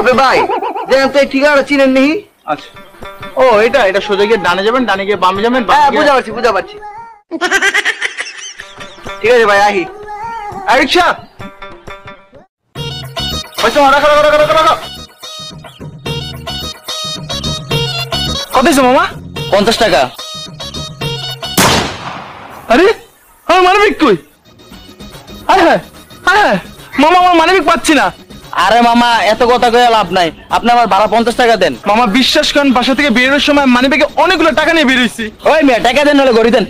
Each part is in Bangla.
তবে ভাই যেন তো এই ঠিকানা চিনেন নি। আচ্ছা, ও এটা এটা সোজা গিয়ে ডানে যাবেন, ডানে গিয়ে বামে যাবেন। হ্যাঁ বুঝা পারছি। ঠিক আছে ভাই, আহি। রিক্সা রাখো। কত দিছো মামা? 50 টাকা। আরে আমার মানবিক কই? হ্যাঁ মামা, আমার মানবিক পাচ্ছি না। আরে মামা এত কথা কয়ে লাভ নাই, আপনি আমার ভাড়া 50 টাকা দেন। মামা বিশ্বাস করেন, বাসা থেকে বেরোনোর সময় মানিব্যাগে অনেকগুলো টাকা নিয়ে বেরোইছি। ওই মেয়ে টাকা দেন, হলে গড়ি দেন।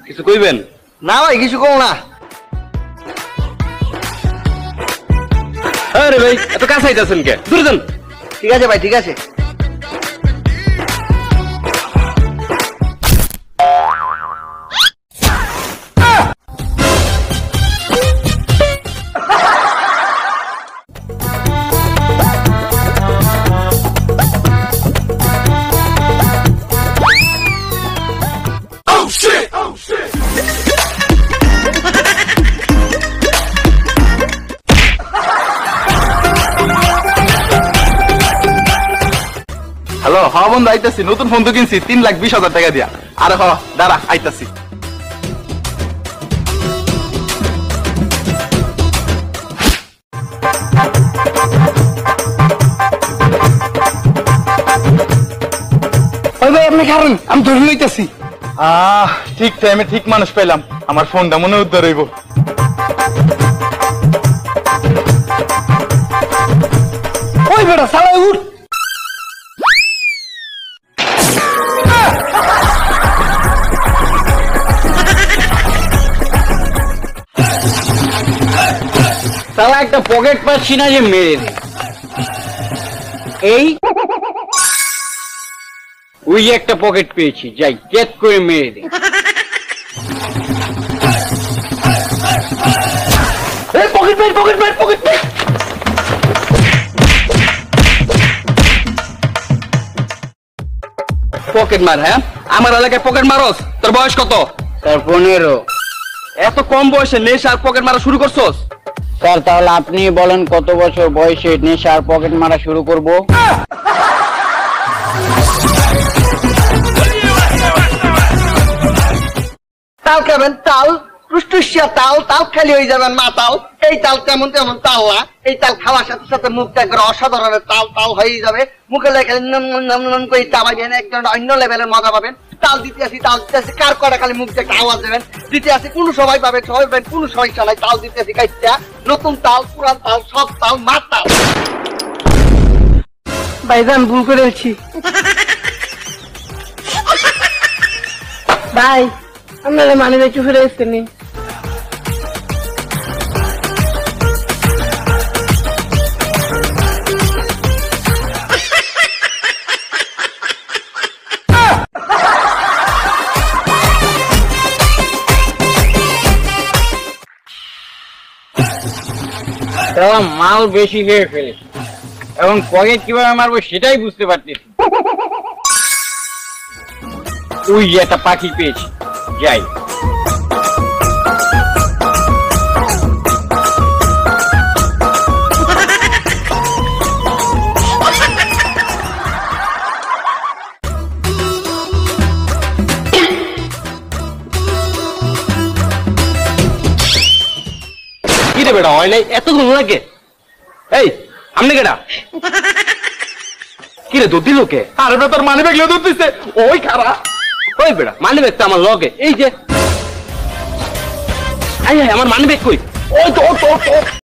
কিছু কইবেন? না ভাই কিছু কম না। আরে ভাই এত কাছে আইতাছেন কে? দূরে যান। ঠিক আছে ভাই, ঠিক আছে। হ্যালো, হ্যাঁ বন্ধু আইতাছি। নতুন ফোন তো কিনছি 3,20,000 টাকা দিয়া। আরে দাঁড়া আইতাছি। ওই ভাই আপনি খাবেন, আমি ধরে লইতেছি। ঠিক টাইমে ঠিক মানুষ পেলাম। আমার ফোনটা মনে উদ্ধার হইব। ওই বেটা সালাই উঠ। তাহলে একটা পকেট পাচ্ছি না যে মেরে দে। এই ওই একটা পকেট পেয়েছি, যাই চেক করে মেরে দে। পকেট মার? হ্যাঁ, আমার এলাকায় পকেট মারস? তোর বয়স কত? স্যার 15। এত কম বয়সে নেশা আর পকেট মারা শুরু করছস? স্যার তাহলে আপনি বলেন কত বছর বয়সে নেশা আর পকেট মারা শুরু করব? তাল খাবেন, তাল টুসটুসিয়া তাল, তাল খালি হয়ে যাবেন মা তাল। এই তাল তেমন তেমন তাল না, এই তাল খাওয়ার সাথে সাথে মুখটা একবার অসাধারণের তাল তাল হয়ে যাবে। মুখে লেগে নম করে দাবাইবেন, একজন অন্য লেভেলের মজা পাবেন। তাল দিতে আসি, কার কটা খালি মুখ একটা আওয়াজ দেবেন। দিতে আসি কোনো সবাই পাবেন, কোনো সমস্যা নাই। তাল দিতে আসি কাইটা, নতুন তাল পুরান তাল সব তাল মা তাল। ভাইজান ভুল করেছি ভাই, আপনারা মানে একটু ফিরে এসছেন। মাল বেশি খেয়ে ফেলেছি, এবং পকেট কিভাবে মারবো সেটাই বুঝতে পারতেছি। ওই যে একটা পাখি পেয়েছি, যাই। কি রে বেটা, হয় নাই এত গুণ লাগে? এই আমনে কেডা? কি রে দুধ দিল কে? আরে বেটা তোর মানি ব্যাগ দুধ দিছে। ওই খারা। ওই বেটা মানি ব্যাগ তো আমার লগে, এই যে। আই আমার মানি ব্যাগ কই? ওই তো